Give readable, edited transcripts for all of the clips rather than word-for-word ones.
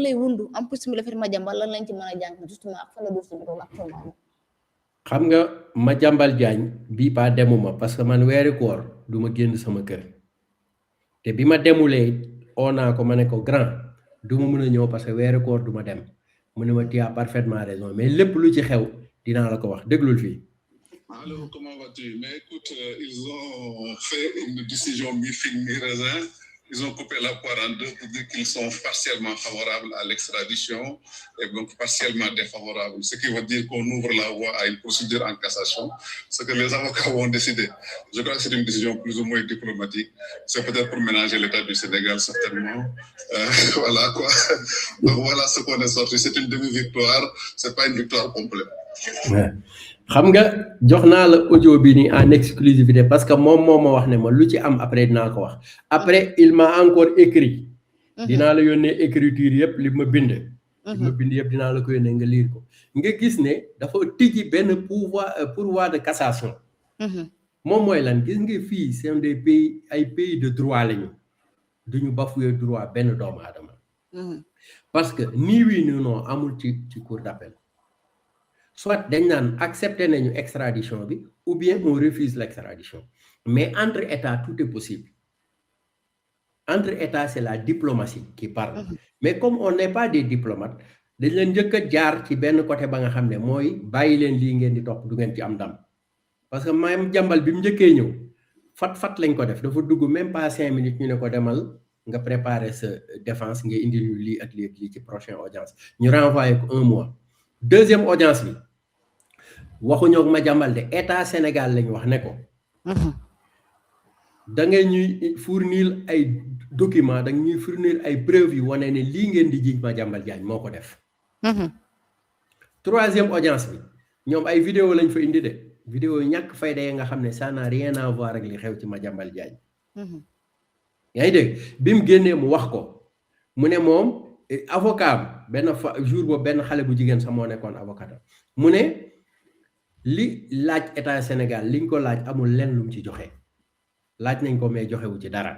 lay wundu en plus mi la fi Madiambal lan lañ ci mën a jàng justement ak fan la dossier bi toll actuellement. xam nga Madiambal Diagne bii pas demuma parce que man weeri koor du ma génn sama kër te bi ma demulee oo naa ko ma ne ko grand du ma mën a ñëw parce que weeri koor du ma dem mu ne ma tu as parfaitement raison mais lépp lu ci xew dinaa la ko wax déglul fii. Alors, comment vas-tu? Mais écoute, ils ont fait une décision mi-figue, mi-raisin. Ils ont coupé la poire en deux pour dire qu'ils sont partiellement favorables à l'extradition et donc partiellement défavorables. Ce qui veut dire qu'on ouvre la voie à une procédure en cassation, ce que les avocats vont décider. Je crois que c'est une décision plus ou moins diplomatique. C'est peut-être pour ménager l'État du Sénégal, certainement. Voilà quoi. Donc voilà ce qu'on est sorti. C'est une demi-victoire, c'est pas une victoire complète. Ouais. xam nga jox naa la audio bi ni en exclusivité parce que moom moo ma wax ne ma lu ci am après dinaa ko wax après il m'a encore écrit dinaa la yónnee écriture yëpp li ma bind yëpp dinaa la ko yónnee nga lire ko nga gis ne dafa tijji benn pourvoi de cassation moom mooy lan gis nga fii c'est des pays ay pays de droit lañu duñu bafouer droit benn doomu aadama parce que ni oui ni non amul ci cour d'appel soit dañ naan accepter nañu extradition bi ou bien on refuse l'extradition mais entre états tout est possible entre états c'est la diplomatie qui parle mais comme on n'est pas des diplomates dañ leen njëkk a jaar ci benn côté ba nga xam ne mooy bàyyi leen lii ngeen di topp du ngeen ci am ndam parce que Madiambal bi mu njëkkee ñëw fat lañ ko def dafa dugg même pas 5 minutes ñu ne ko demal nga préparer sa défense nga indi ñu lii ak lii ak lii ci prochaine audience ñu renvoyer ko 1 mois deuxième audience bi waxuñoo ak Madiambal de état Sénégal lañ wax ne ko da ngay ñuy fournir ay documents da ñuy fournir ay preuves yu wane ne lii ngeen di jiiñ Madiambal Diagne moo ko def troisième audience bi ñoom ay vidéo lañ fa indi de vidéo yu ñàkk fayda yi nga xam ne ça n'a rien à voir ak li xew ci Madiambal Diagne yaa ngi dégg bi mu génnee mu wax ko mu ne moom avocat benn jour boobu benn xale bu jigéen sax moo nekkoon avocat mu ne li laaj état Sénégal liñ ko laaj amul lenn lu mu ci joxe laaj nañ ko mais joxewu ci dara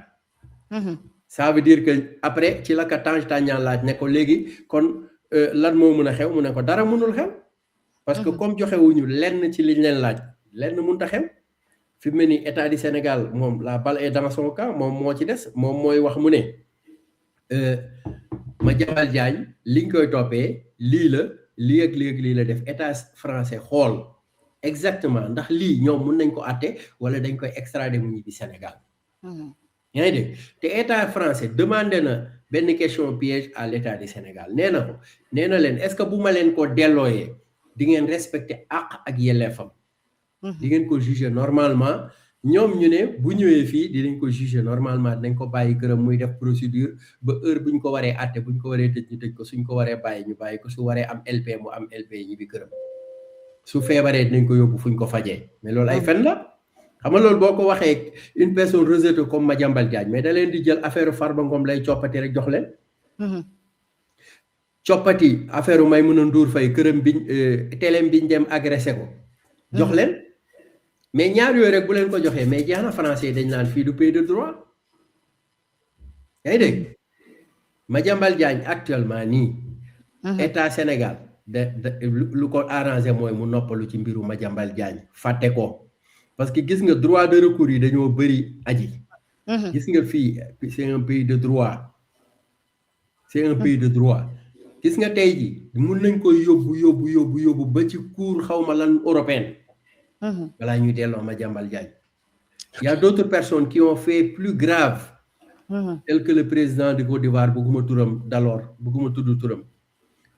ça veut dire que après ci la ka Tange Tandian laaj ne ko léegi kon lan moo mën a xew mu ne ko dara mënul xew parce que comme joxewuñu lenn ci liñ leen laaj lenn mënut a xew fi mu ne nii état du Sénégal moom la balle est dans son camp moom moo ci des moom mooy wax mu ne Madiambal Diagne liñ koy toppee lii la lii ak lii ak lii la def état français xool exactement ndax lii ñoom mën nañ ko àtte wala dañ koy extrader mu ñibbi Sénégal yaa ngi dégg te état français demandé na benn question piège à l'état du Sénégal nee na ko nee na leen est-ce que bu ma leen ko dellooyee di ngeen respecter àq ak yelleefam di ngeen ko juger normalement ñoom ñu ne bu ñëwee fii dinañ ko juger normalement dinañ ko bàyyi këram muy def procédure ba heure buñ ko waree àtte buñ ko waree tëj ñu tëj ko suñ ko waree bàyyi ñu bàyyi ko su waree am LP mu am LP ñibbi këram su feebaree dinañ ko yóbbu fuñ ko fajee mais loolu ay fen la xam nga loolu boo ko waxee une personne rejetée comme Madiambal Diagne mais da leen di jël affaire Farba Ngom lay coppati rek jox leen coppati affaire Maïmouna Ndour Faye këram biñ téléem biñ dem agressé ko jox leen mais ñaar yooyu rek bu leen ko joxee mais jeex na français dañ naan fii du pays de droit yaa ngi dégg Madiambal Diagne actuellement nii état Sénégal lu ko arrangé mooy mu noppalu ci mbiru Madiambal Diagne fàtte ko parce que gis nga droit de recours yi dañoo bëri aji gis nga fii c'est un pays de droit c'est un pays de droit gis nga tey ji mun nañ koy yóbbu ba ci cour xawma lan européenne balaa ñuy delloo Madiambal Diagne il y a d'autres personnes qui ont fait plus grave tel que le président de Côte d'Ivoire bëgguma tudd turam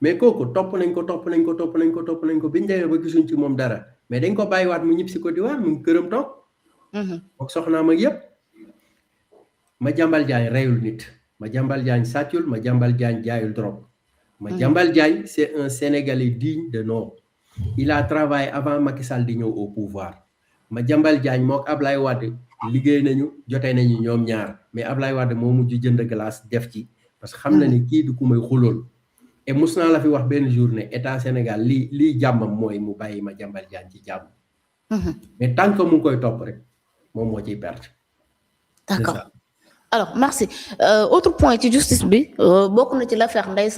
mais kooku topp nañ ko biñu demee ba gisuñ ci moom dara mais dañ ko bàyyiwaat mu ñib si Côte d'Ivoire mu ngi këram toog ak soxnaam ak yépp Madiambal Diagne reyul nit Madiambal Diagne sàccul Madiambal Diagne jaayul drogue Madiambal Diagne c'est un Sénégalais digne de nom il a travaillé avant Macky Sall di ñëw au pouvoir Madiambal Diagne mook Ablaye Wade liggéey nañu jotee nañu ñoom ñaar mais Ablaye Wade moo mujj jënd glace def ci parce que xam na ni kii du ku may xulool et mus naa la fi wax benn journée état Sénégal lii jàmmam mooy mu bàyyi Madiambal Diagne ci jàmm mais tant que mu ngi koy topp rek moom moo ciy perte. D'accord alors merci autre point ci justice bi bokk na ci l'affaire Ndeye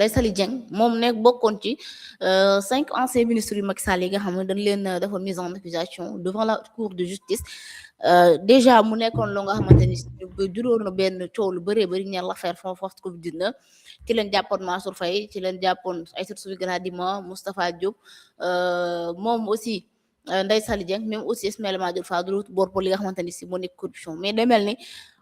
Saly Dieng moom nekk bokkoon ci 5 anciens ministres yu Macky Sall yi nga xam ne dañ leen dafa mise en accusation devant la cour de justice déjà mu nekkoon loo nga xamante ni juróon na benn coow lu bëree bëri ñeel l'affaire fond force Covid 19 ci leen jàppoon Mansour Faye ci leen jàppoon Aïssatou Sow Gradima Moustapha Diop moom aussi Ndeye Saly Dieng même aussi Ismaïla Madior Fall du boor pour li nga xamante ni si moo nekk corruption mais day mel ni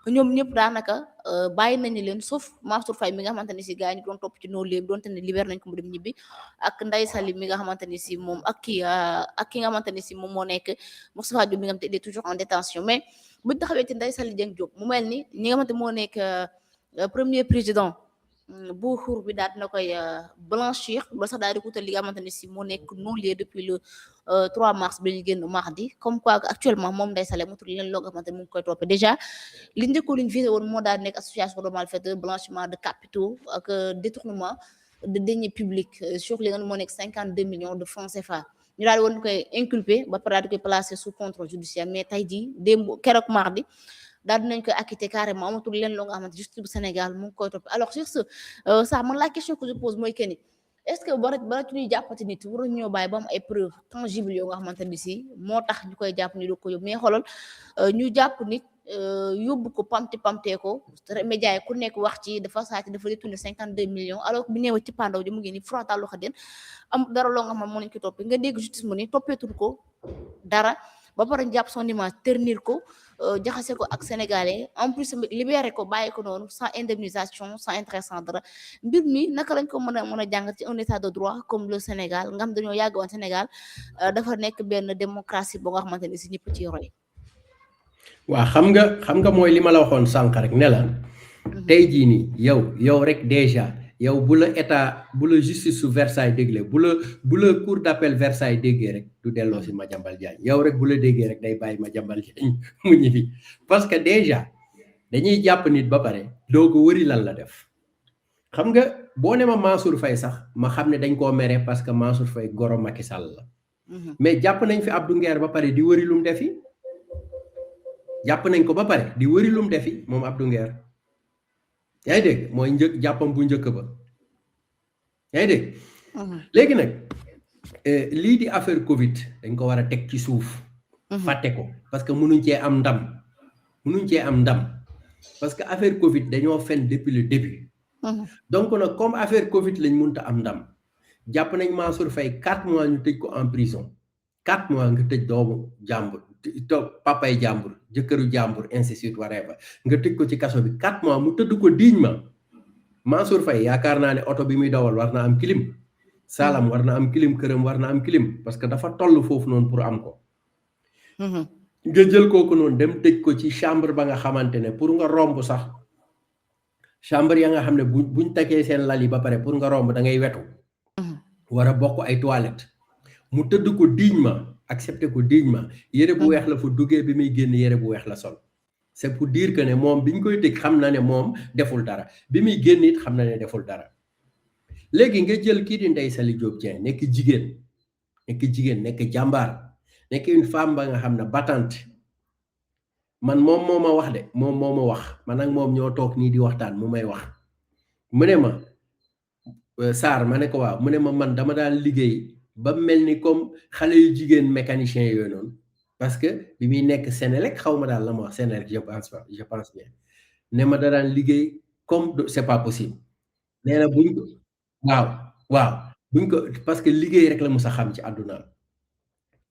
ñoom ñëpp daanaka bàyyi nañu leen sauf Mansour Faye mi nga xamante ni si gars yi ñu doon topp ci noonu léegi doonte ne libéré nañ ko mu dem ñibbi ak Ndeye Saly mi nga xamante ni si moom ak ki nga xamante ni si moom moo nekk Moustapha Diop mi nga xamante il est toujours en détention mais buñ taxawee ci Ndeye Saly Dieng Diop mu mel ni ñi nga xamante moo nekk premier président bu xuur bi daal dina koy blanchir ba sax daal di kutal li nga xamante ni si moo nekk non lieu depuis le 3 mars bi ñu génn mardi comme quoi actuellement moom Ndeye Saly mutul leen loo nga xamante ni mu ngi koy toppee déjà li njëkkoon li ñu visé woon moo daal di nekk association de malfaiteurs blanchiment de capitaux ak détournement de deniers publics sur li nga moo nekk 52 millions de francs CFA ñu daal di woon koy inculpé ba pare daal di koy placé sous contrôle judiciaire mais tey jii démb keroog mardi daal dinañ koy acquitté carrément amatul leen loo nga xamante justice bu Sénégal mu ngi koy toppee alors sur ce ça man la question que je pose mooy que ni est-ce que bara ñuy jàppati nit waruñu ñoo bàyyi ba am ay preuves tangibles yoo nga xamante ni si moo tax ñu koy jàpp ñu doog ko yóbbu mais xoolal ñu jàpp nit yóbbu ko pamtee ko média yi ku nekk wax ci dafa sàcc dafa détourné 52 millions alors que bu neewa ci pandaw ji mu ngi ni frontal loxo den am dara loo nga xam moo nañ ko toppee nga dégg justice mu ni toppeetul ko dara ba pare jàpp son image ternir ko jaxase ko ak sénégalais en plus libéré ko bàyyi ko noonu sans indemnisation sans intérêt sans dara mbir mi naka lañ ko mën a jàngat ci un état de droit comme le Sénégal nga xam dañoo yàgg woon Sénégal dafa nekk benn démocratie boo nga xamante ni si ñëpp ci roy. waaw xam nga mooy li ma la waxoon sànq rek ne la tey jii nii yow rek déjà yow bu la justice su Versailles dégle bu la cour d'appel Versailles déggee rek du delloo si Madiambal Diagne yow rek bu la déggee rek day bàyyi Madiambal Diagne mu ñibbi parce que déjà dañuy jàpp nit ba pare doo ko wëri lan la def xam nga boo ne ma Mansour Faye sax ma xam ne dañ koo mere parce que Mansour Faye goro Macky Sall la mais jàpp nañ fi Abdou Nguer ba pare di wëri lum defi jàpp nañ ko ba pare di wëri lum defi moom Abdou Nguer yaa ngi dégg mooy jàppam bu njëkk ba yaa ngi dégg léegi nag lii di affaire Covid dañ ko war a teg ci suuf fàtte ko parce que mënuñ cee am ndam parce que affaire Covid dañoo fen depuis le début donc nag comme affaire Covid lañ mënta am ndam jàpp nañ Mansour Faye 4 mois ñu tëj ko en prison 4 mois nga tëj doomu jàmbur papay jàmbur jëkkëru jàmbur ainsi de suite whatever nga tëj ko ci kaso bi 4 mois mu tëdd ko dignement Mansour Faye yaakaar naa ne oto bi muy dawal war na am clim salam war na am clim këram war na am clim parce que dafa toll foofu noonu pour am ko nga jël kooku noonu dem tëj ko ci chambre ba nga xamante ne pour nga romb sax chambre ya nga xam ne buñ takkee seen lal yi ba pare pour nga romb da ngay wetu war a bokk ay toilettes mu tëdd ko dignement accepté ko dignement yére bu weex la fa duggee bi muy génn yére bu weex la sol c'est pour dire que ne moom biñ koy tëj xam na ne moom deful dara bi muy génn it xam na ne deful dara léegi nga jël kii di Ndeye Saly Diop Dieng nekk jigéen nekk jàmbaar nekk une femme ba nga xam ne battante man moom moo ma wax de moom moo ma wax man ak moom ñoo toog nii di waxtaan mu may wax mu ne ma Sarr ma ne ko waaw mu ne ma man dama daan liggéey ba mel ni comme xale yu jigéen mécanicien yooyu noonu parce que bi muy nekk Sénélec xaw ma daal la ma wax Sénélec je pense bien ne ma da daan liggéey comme c'est pas possible nee na buñ ko waaw buñ ko parce que liggéey rek la mu sa xam ci àddunaam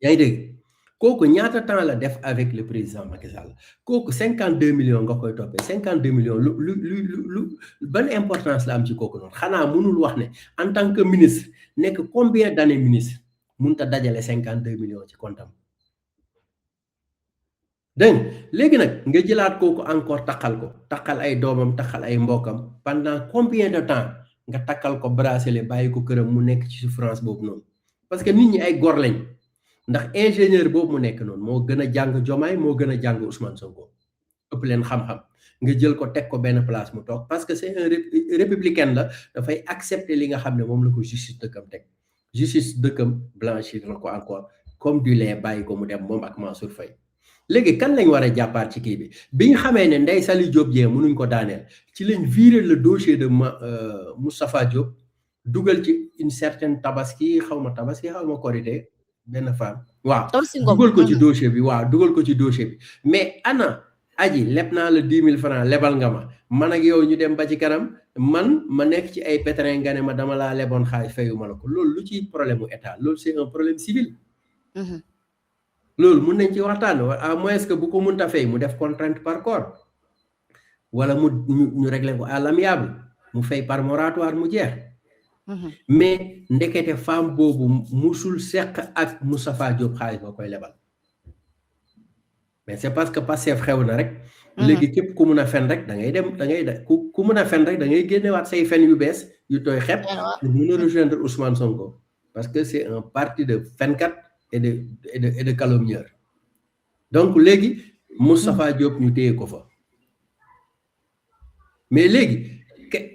yaa ngi dégg kooku ñaata temps la def avec le président Macky Sall kooku 52 millions nga koy toppee 52 millions lu ban importance la am ci kooku noonu xanaa mënul wax ne en tant que ministre nekk combien d'années ministre mënut a dajale 52 millions ci comptam dégg léegi nag nga jëlaat kooku encore takkal ay doomam takkal ay mbokkam pendant combien de temps nga takkal ko bracelet bàyyi ko këram mu nekk ci souffrance boobu noonu parce que nit ñi ay gor lañ ndax ingénieur boobu mu nekk noonu moo gën a jàng Diomaye moo gën a jàng Ousmane Sonko ëpp leen xam-xam nga jël ko teg ko benn place mu toog parce que c'est un républicain la dafay accepter li nga xam ne moom la ko justice dëkkam teg justice dëkkam blanchir na ko encore comme du lait bàyyi ko mu dem moom ak Mansour Faye léegi kan lañ war a jàppaat ci kii bi bi nga xamee ne Ndeye Saly Diop Dieng mënuñ ko daaneel ci lañ viré le dossier de Moustapha Diop dugal ci une certaine tabaski xaw ma korité benn femme waaw dugal ko ci dossier bi mais ana aji leb naa la 10 000 francs lebal nga ma man ak yow ñu dem ba ci kanam man ma nekk ci ay pétrin nga ne ma dama laa leboon xaalis fayu ma la ko loolu lu ci problème mu état loolu c'est un problème civil loolu mun nañ ci waxtaan à moins que bu ko mënta fay mu def contrainte par corps wala ñu régler ko à l'amiable mu fay par moratoire mu jeex mais ndekete femme boobu musul seq ak Moustapha Diop xaalis ba koy lebal mais c'est parce que Pastef xew na rek léegi képp ku mun a fen rek da ngay dem ku mun a fen rek da ngay génnewaat say fen yu bees yu tooy xepp pour mun a rejoindre Ousmane Sonko parce que c'est un parti de fenkat et de calomnieur donc léegi Moustapha Diop ñu téye ko fa mais léegi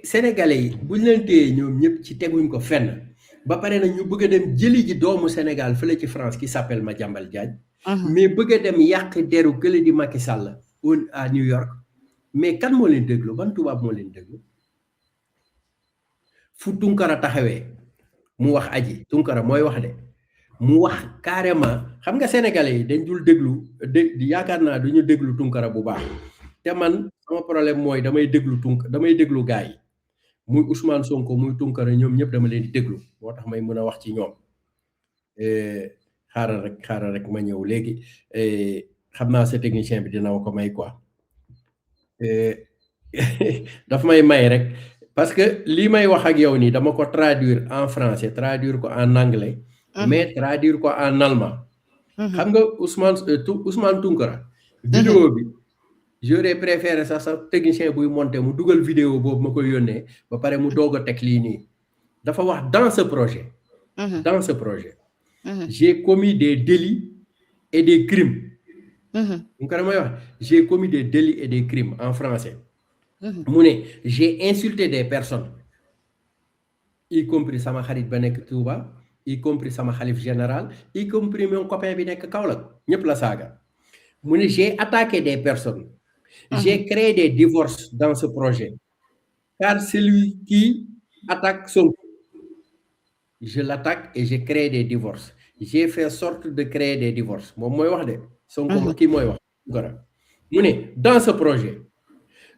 sénégalais yi buñ leen téye ñoom ñëpp ci teguñ ko fenn ba pare na ñu bëgg a dem jëli ji doomu Sénégal fële ci France qui s'appelle Madiambal Diagne mais bëgg a dem yàq deru kële di Macky Sall à New York mais kan moo leen déglu ban tubaab moo leen déglu fu Tunkara taxawee mu wax aji Tunkara mooy wax de mu wax carrément xam nga sénégalais yi dañ dul déglu yaakaar naa duñu déglu Tunkara bu baax te man sama problème mooy damay déglu gars yi muy Ousmane Sonko muy Tunkara ñoom ñëpp dama leen di déglu moo tax may mën a wax ci ñoom xaaral rek ma ñëw léegi xam naa sa technicien bi dina ma ko may quoi daf may rek parce que lii may wax ak yow nii dama ko traduire en français traduire ko en anglais mais traduire ko en allemand xam nga Ousmane Tunkara vidéo bi j'aurais préféré sax sa technicien buy monter mu dugal vidéo boobu ma koy yónnee ba pare mu doog a teg lii nii dafa wax dans ce projet j'ai commis des délits et des crimes Tunkara may wax j'ai commis des délits et des crimes en français mu ne j'ai insulté des personnes y compris sama xarit ba nekk Touba y compris sama xalif général y compris mon copain bi nekk Kaolack ñëpp la saaga mu ne j'ai attaqué des personnes j'ai créé des divorces dans ce projet car celui qui attaque Sonko je l'attaque et j'ai créé des divorces j'ai fait sorte de créer des divorces moom mooy wax de Sonko kii mooy wax mu ne dans ce projet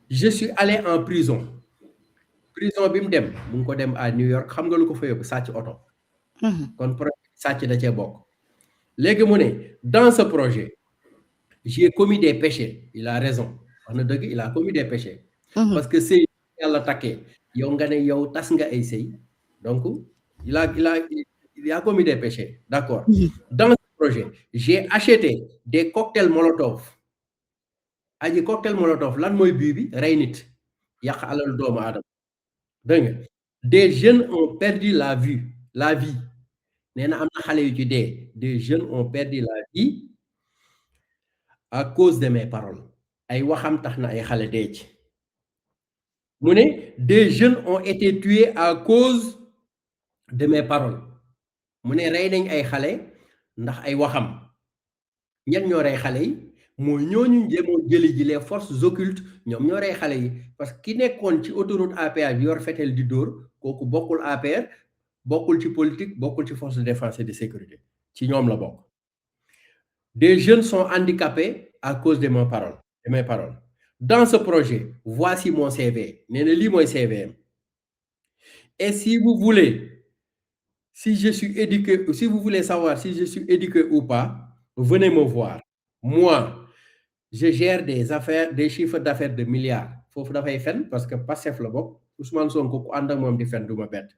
je suis allé en prison bi mu dem mu ngi ko dem à New York xam nga lu ko fa yóbbu sàcc oto kon projet sàcc da cee bokk léegi mu ne dans ce projet j'ai commis des péchés il a raison wax na dëgg il a commis des péchés parce que sëy yàlla takkee yow nga ne yow tas nga ay sëy donc il a commis des péchés d'accord dans ce projet j'ai acheté des cocktails Molotov aji cocktail Molotov lan mooy bii bi rey nit yàq alal doomu aadama dégg nga des jeunes ont perdu la vie nee na am na xale yu ci dee des jeunes ont perdu la vie à cause de mes paroles ay waxam tax na ay xale dee ci mu ne des jeunes ont été tués à cause de mes paroles mu ne rey nañ ay xale ndax ay waxam ñan ñoo rey xale yi mooy ñooñu jéemoon jëli ji les forces occultes ñoom ñoo rey xale yi parce que ki nekkoon ci autoroute à péage bi yor fetel di dóor kooku bokkul APR bokkul ci politique bokkul ci force de défense et de sécurité ci ñoom la bokk des jeunes sont handicapés à cause de mes paroles dans ce projet voici mon CV nee na lii mooy CVM et si vous voulez savoir si je suis éduqué ou pas venez me voir moi je gère des chiffres d'affaires de milliards foofu dafay fen parce que Pastef la bokk Ousmane Sonko ku ànd ak moom di fen du ma bett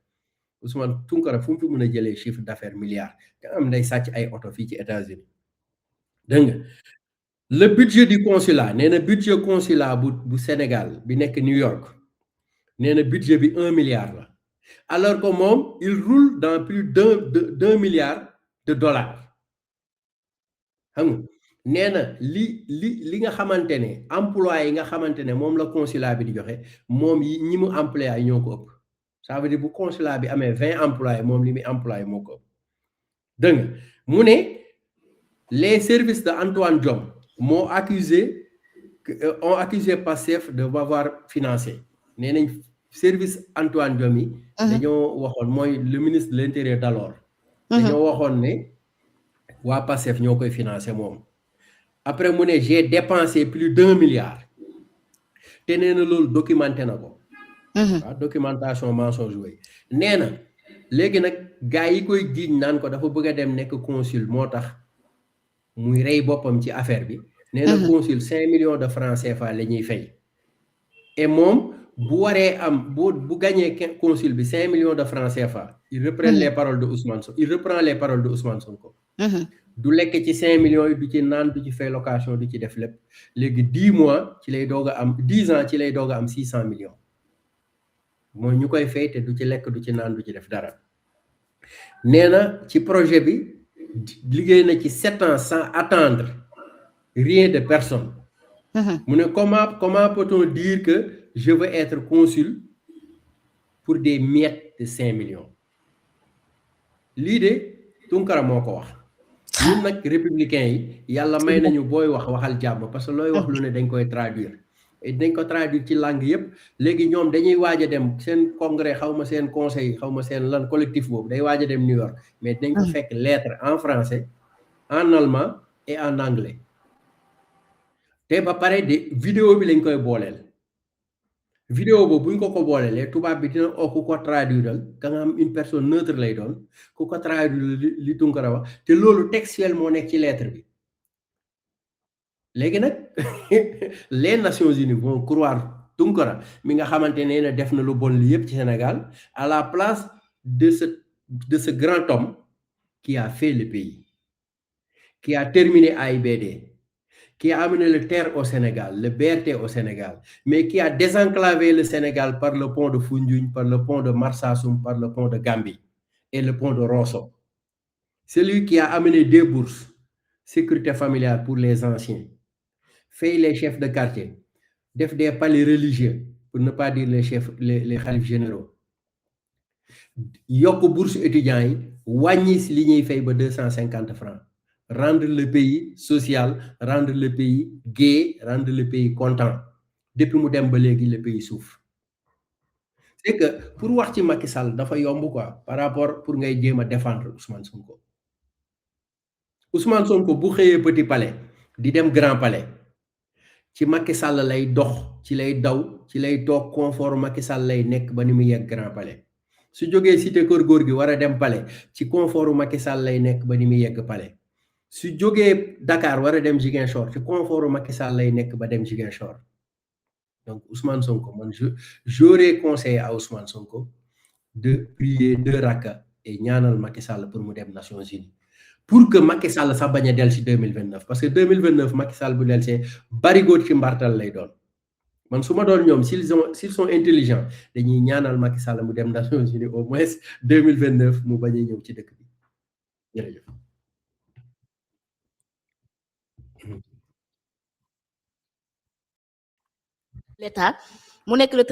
Ousmane Tunkara fu mu fi mën a jëlee chiffre d'affaires milliards te am day sàcc ay oto fii ci États-Unis dégg nga le budget du consulat nee na budget consulat bu Sénégal bi nekk New York nee na budget bi 1 milliard la alors que moom il roule dans plus d'un milliard de dollars xam nga nee na li nga xamante ne emploi yi nga xamante ne moom la consulat bi di joxe moom ñi mu employé ñoo ko ëpp ça veut dire bu consulat bi amee 20 employés moom li muy employé moo ko ëpp dégg nga mu ne les services de Antoine Diome ont accusé Pastef de m'avoir financé. Nee nañ service Antoine Diome dañoo waxoon mooy le ministre de l'Intérieur d'alors dañoo waxoon ne waa Pastef ñoo koy financé moom. Après mu ne j'ai dépensé plus d'1 milliard te nee na loolu documenté na ko. waaw documentation mensonge yooyu nee na léegi nag gars yi koy jiiñ naan ko dafa bëgg a dem nekk consul moo tax muy rey boppam ci affaire bi. nee na consul 5 millions de francs CFA la ñuy fay. et moom bu waree am bu gagné consul bi 5 millions de francs CFA. il reprend les paroles de Ousmane Sonko. du lekk ci 5 millions yi du ci naan du ci fay location du ci def lépp léegi 10 mois ci lay doog a am 10 ans ci lay doog a am 600 millions. mooy ñu koy fay te du ci lekk du ci naan du ci def dara. nee na ci projet bi liggéey na ci 7 ans sans attendre rien de personne. mu ne comment peut-on dire que je veux être consul pour des miettes de 5 millions. lii de Tunkara moo ko wax. ñun nag républicain yi yàlla may nañu booy waxal jàmm parce que looy wax lu ne dañ koy traduire. dañ ko traduire ci langue yépp léegi ñoom dañuy waaj a dem seen congrès xaw ma seen conseil xaw ma seen lan collectif boobu day waaj a dem New York mais dañ ko fekk lettre en français en allemand et en anglais te ba pare de vidéo bi lañ koy booleel vidéo boobu buñ ko boolelee tubaab bi dina ku ko traduiral ka nga am une personne neutre lay doon ku ko traduire li Tunkara wax te loolu textuel moo nekk ci lettre bi. léegi nag les Nations Unies vont croire Tunkara mi nga xamante ne na def na lu bon li yépp ci Sénégal à la place de ce grand homme qui a fait le pays, qui a terminé AIBD, qui a amené le TER au Sénégal, le BRT au Sénégal, mais qui a désenclavé le Sénégal par le pont de Foundiougne, par le pont de Marsassoum, par le pont de Gambie et le pont de Rosso. Celui qui a amené des bourses, sécurité familiale pour les anciens, fait les chefs de quartier, def des palais religieux, pour ne pas dire les khalifes généraux. Yoko bourse étudiants yi wàññi si li ñuy fay ba 250 francs. Rendre le pays social, rendre le pays gai, rendre le pays content. Depuis mu dem ba léegi le pays souffre. C'est que pour wax ci Macky Sall dafa yomb quoi par rapport pour ngay jéem a défendre Ousmane Sonko. Ousmane Sonko bu xëyee Petit Palais di dem Grand Palais ci Macky Sall lay dox ci lay daw ci lay toog confort Macky Sall lay nekk ba ni mu yegg Grand Palais. su jógee cité kër góor gi war a dem Palais ci confort Macky Sall lay nekk ba ni mu yegg Palais. su jógee Dakar war a dem Ziguinchor ci confort Macky Sall lay nekk ba dem Ziguinchor. Donc Ousmane Sonko man j'aurais conseillé à Ousmane Sonko de prier 2 rakka et ñaanal Macky Sall pour mu dem Nations Unies pour que Macky Sall sax bañ a del ci 2029 parce que 2029 Macky Sall bu del see barigoot ci mbartal lay doon. man su ma doon ñoom s'ils sont intelligents dañuy ñaanal Macky Sall mu dem Nations Unies au moins 2029 mu bañ a ñëw ci dëkk bi jërëjëf. L'État mu nekk le